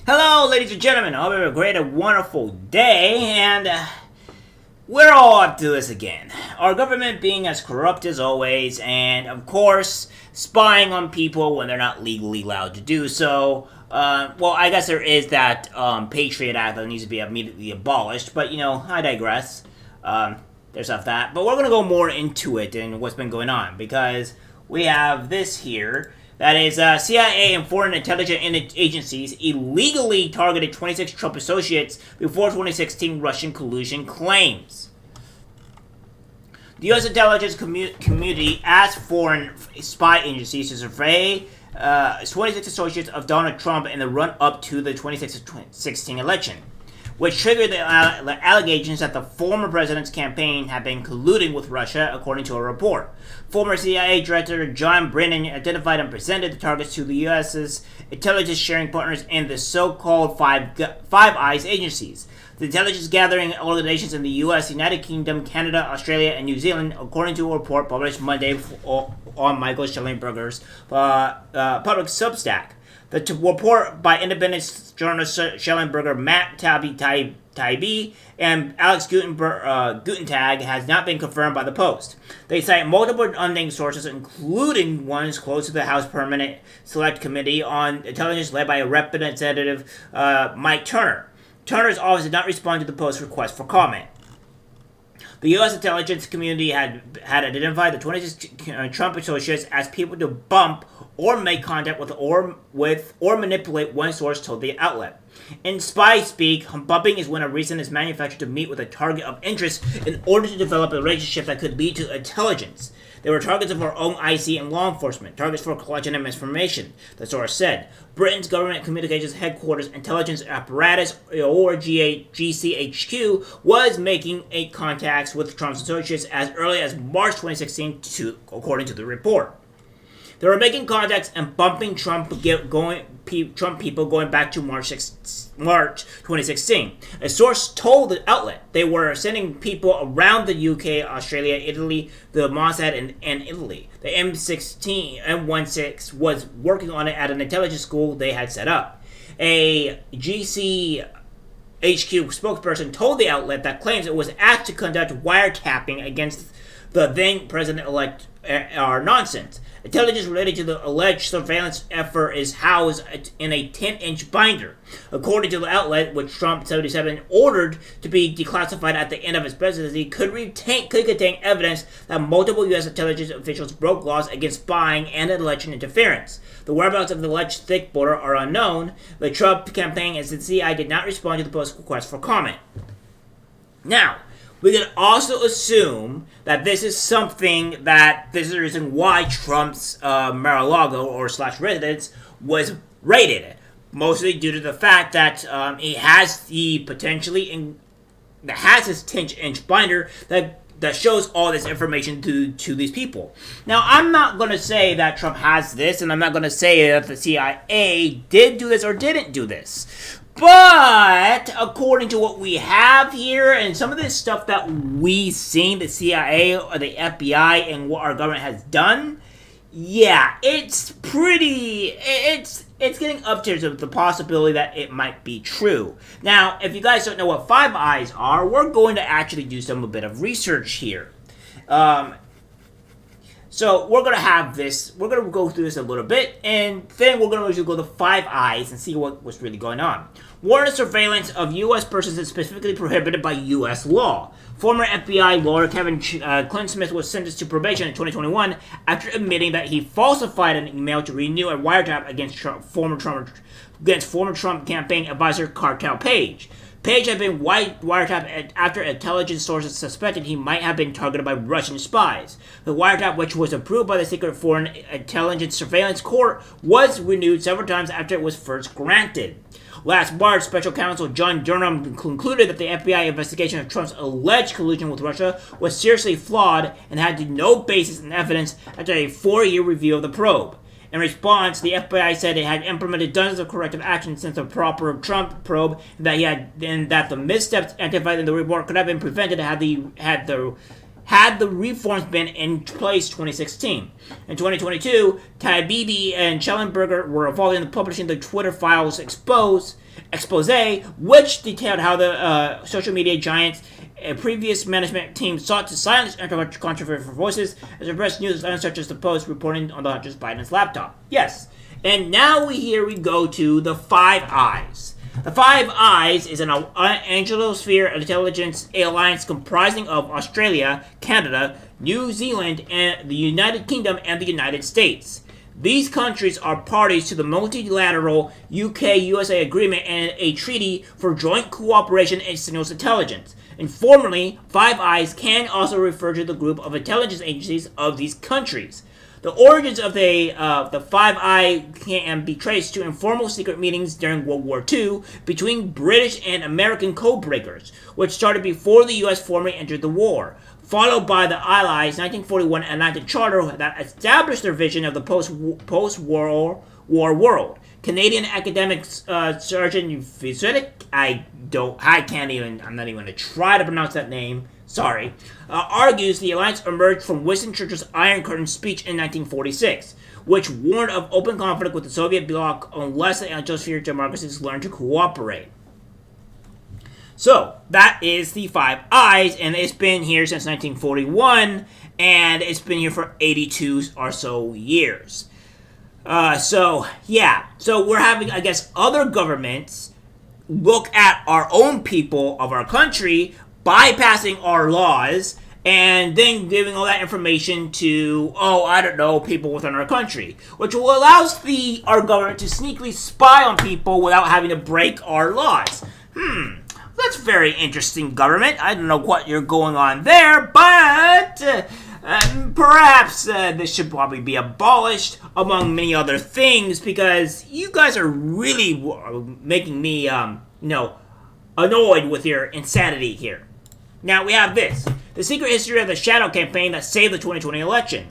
Hello, ladies and gentlemen. I hope you have a great and wonderful day, and we're all up to this again. Our government being as corrupt as always, and of course, spying on people when they're not legally allowed to do so. Well, I guess there is that Patriot Act that needs to be immediately abolished, but I digress. There's stuff that. But we're going to go more into it and what's been going on, because we have this here. That is, CIA and foreign intelligence agencies illegally targeted 26 Trump associates before 2016 Russian collusion claims. The U.S. intelligence community asked foreign spy agencies to survey 26 associates of Donald Trump in the run-up to the 2016 election, which triggered the allegations that the former president's campaign had been colluding with Russia, according to a report. Former CIA Director John Brennan identified and presented the targets to the U.S.'s intelligence sharing partners in the so-called Five Eyes agencies. The intelligence gathering organizations in the U.S., United Kingdom, Canada, Australia, and New Zealand, according to a report published Monday on Michael Schellenberger's public Substack. The report by independent journalist Schellenberger, Matt Taibbi, and Alex Gutentag has not been confirmed by the Post. They cite multiple unnamed sources, including ones close to the House Permanent Select Committee on Intelligence led by Representative Mike Turner. Turner's office did not respond to the Post's request for comment. The U.S. intelligence community had identified the 26 Trump associates as people to bump or make contact with or manipulate, one source told the outlet. In spy speak, bumping is when a reason is manufactured to meet with a target of interest in order to develop a relationship that could lead to intelligence. They were targets of our own IC and law enforcement, targets for collection of information, the source said. Britain's government communications headquarters intelligence apparatus, or GCHQ, was making contacts with Trump's associates as early as March 2016, according to the report. They were making contacts and bumping Trump people going back to March 2016. A source told the outlet they were sending people around the UK, Australia, Italy, the Mossad, and Italy. The M16 was working on it at an intelligence school they had set up. A GCHQ spokesperson told the outlet that claims it was asked to conduct wiretapping against the then president-elect are nonsense. Intelligence related to the alleged surveillance effort is housed in a 10-inch binder. According to the outlet, which Trump 77 ordered to be declassified at the end of his presidency, could contain evidence that multiple U.S. intelligence officials broke laws against spying and election interference. The whereabouts of the alleged thick border are unknown. The Trump campaign and the CIA did not respond to the Post's request for comment. Now, we can also assume that this is something that this is the reason why Trump's Mar-a-Lago or / residence was raided, mostly due to the fact that he has the his 10-inch binder that shows all this information to these people. Now, I'm not going to say that Trump has this, and I'm not going to say that the CIA did do this or didn't do this. But, according to what we have here, and some of this stuff that we've seen, the CIA or the FBI and what our government has done, yeah, it's getting up to the possibility that it might be true. Now, if you guys don't know what Five Eyes are, we're going to actually do a bit of research here. So we're going to have this, we're going to go through this a little bit, and then we're going to go to Five Eyes and see what's really going on. Warrant surveillance of U.S. persons is specifically prohibited by U.S. law. Former FBI lawyer Kevin Clinsmith was sentenced to probation in 2021 after admitting that he falsified an email to renew a wiretap against former Trump campaign advisor Cartel Page. Page had been wiretapped after intelligence sources suspected he might have been targeted by Russian spies. The wiretap, which was approved by the Secret Foreign Intelligence Surveillance Court, was renewed several times after it was first granted. Last March, Special Counsel John Durham concluded that the FBI investigation of Trump's alleged collusion with Russia was seriously flawed and had no basis in evidence after a 4-year review of the probe. In response, the FBI said it had implemented dozens of corrective actions since the proper Trump probe, and that the missteps identified in the report could have been prevented had the reforms been in place 2016. In 2022, Taibbi and Schellenberger were involved in publishing the Twitter files exposed expose, which detailed how the social media giants previous management team sought to silence controversial voices as repressed news such as the Post reporting on the Hunter Biden's laptop. Yes. And now we go to the Five Eyes. The Five Eyes is an Anglosphere intelligence alliance comprising of Australia, Canada, New Zealand, and the United Kingdom and the United States. These countries are parties to the multilateral UK-USA agreement and a treaty for joint cooperation in signals intelligence. Informally, Five Eyes can also refer to the group of intelligence agencies of these countries. The origins of the Five Eye can be traced to informal secret meetings during World War II between British and American codebreakers, which started before the U.S. formally entered the war, followed by the Allies' 1941 enacted charter that established their vision of the post-war world. Canadian academic Sergeant Visitek, I'm not even going to try to pronounce that name, sorry, argues the alliance emerged from Winston Churchill's Iron Curtain speech in 1946, which warned of open conflict with the Soviet bloc unless the Anglosphere democracies learned to cooperate. So, that is the Five Eyes, and it's been here since 1941, and it's been here for 82 or so years. So we're having, I guess, other governments look at our own people of our country, bypassing our laws, and then giving all that information to, people within our country, which will allow our government to sneakily spy on people without having to break our laws. That's very interesting, government. I don't know what you're going on there, but perhaps this should probably be abolished, among many other things, because you guys are really making me, annoyed with your insanity here. Now, we have this. The secret history of the shadow campaign that saved the 2020 election.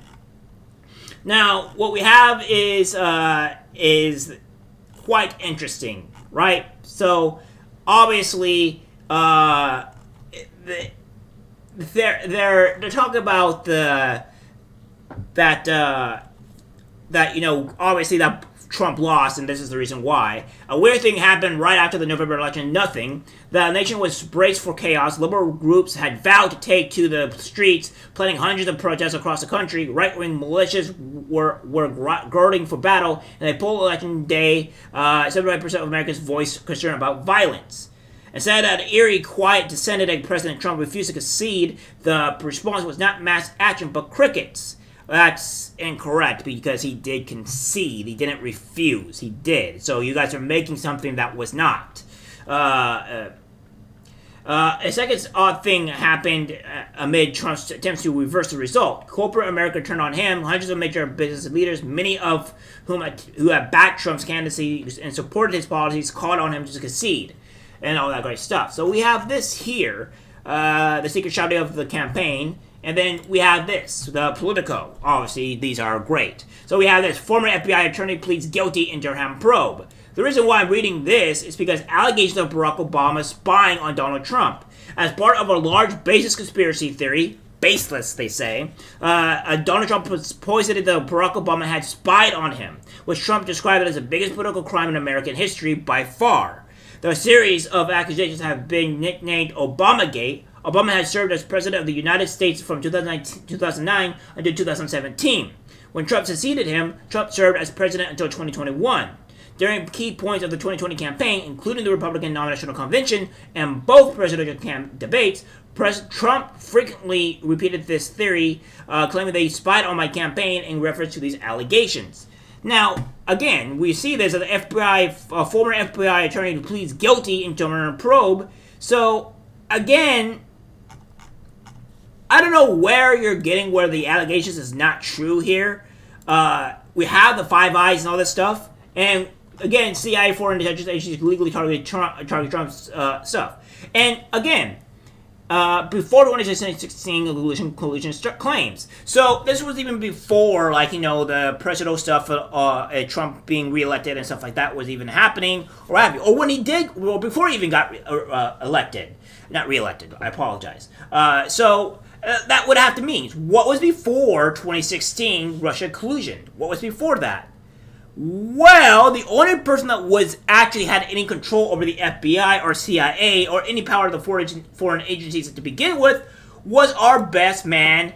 Now, what we have is quite interesting, right? So, obviously, they're talking about obviously that Trump lost, and this is the reason why. A weird thing happened right after the November election. Nothing. The nation was braced for chaos. Liberal groups had vowed to take to the streets, planning hundreds of protests across the country. Right-wing militias were girding for battle, and they pulled election day. 75% of Americans voiced concern about violence. Instead of an eerie, quiet descendant as President Trump refused to concede, the response was not mass action, but crickets. That's incorrect, because he did concede. He didn't refuse. He did. So you guys are making something that was not. A second odd thing happened amid Trump's attempts to reverse the result. Corporate America turned on him. Hundreds of major business leaders, many of whom who have backed Trump's candidacy and supported his policies, called on him to concede. And all that great stuff. So we have this here, the secret shadow of the campaign, and then we have this, the Politico. Obviously, these are great. So we have this, former FBI attorney pleads guilty in Durham probe. The reason why I'm reading this is because allegations of Barack Obama spying on Donald Trump. As part of a large baseless conspiracy theory, baseless they say, Donald Trump was poisoned that Barack Obama had spied on him, which Trump described as the biggest political crime in American history by far. The series of accusations have been nicknamed Obamagate. Obama has served as president of the United States from 2009 until 2017. When Trump succeeded him, Trump served as president until 2021. During key points of the 2020 campaign, including the Republican National Convention and both presidential debates, Trump frequently repeated this theory, claiming that he spied on my campaign in reference to these allegations. Now, again, we see this as a former FBI attorney who pleads guilty in Durham probe. So, again, I don't know where you're getting where the allegations is not true here. We have the Five Eyes and all this stuff. And, again, CIA foreign intelligence agencies legally target Trump's stuff. And, again, before 2016 collusion claims. So this was even before, the presidential stuff, Trump being reelected and stuff like that was even happening, or have you, or when he did, well, before he even got elected, not reelected. I apologize. So that would have to mean what was before 2016 Russia collusion? What was before that? Well, the only person that was actually had any control over the FBI or CIA or any power of the foreign agencies to begin with was our best man,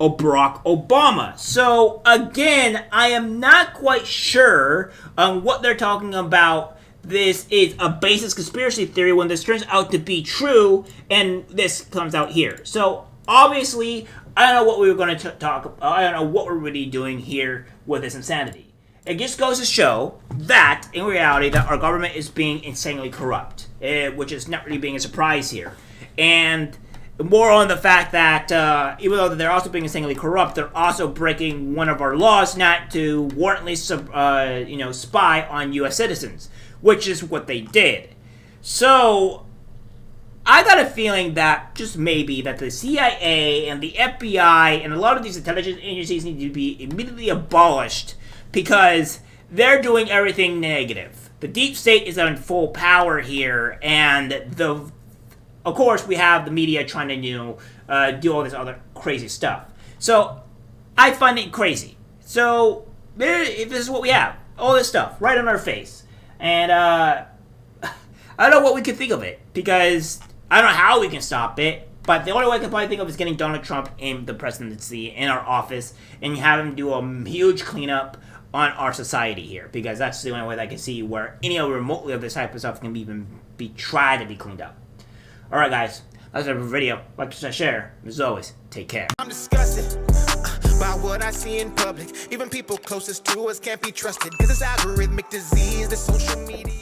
Barack Obama. So, again, I am not quite sure on what they're talking about. This is a baseless conspiracy theory when this turns out to be true, and this comes out here. So, obviously, I don't know what we were going to talk. I don't know what we're really doing here with this insanity. It just goes to show that, in reality, that our government is being insanely corrupt, which is not really being a surprise here. And more on the fact that even though they're also being insanely corrupt, they're also breaking one of our laws not to warrantly spy on U.S. citizens, which is what they did. So I got a feeling that just maybe that the CIA and the FBI and a lot of these intelligence agencies need to be immediately abolished because they're doing everything negative. The deep state is in full power here, and of course, we have the media trying to do all this other crazy stuff. So, I find it crazy. So, this is what we have. All this stuff right on our face. And, I don't know what we could think of it. Because I don't know how we can stop it. But the only way I can probably think of is getting Donald Trump in the presidency, in our office, and have him do a huge cleanup on our society here. Because that's the only way that I can see where any remotely of this type of stuff can even be tried to be cleaned up. Alright guys, that's our video. Like, share. As always, take care. I'm disgusted by what I see in public. Even people closest to us can't be trusted. This is algorithmic disease, the social media.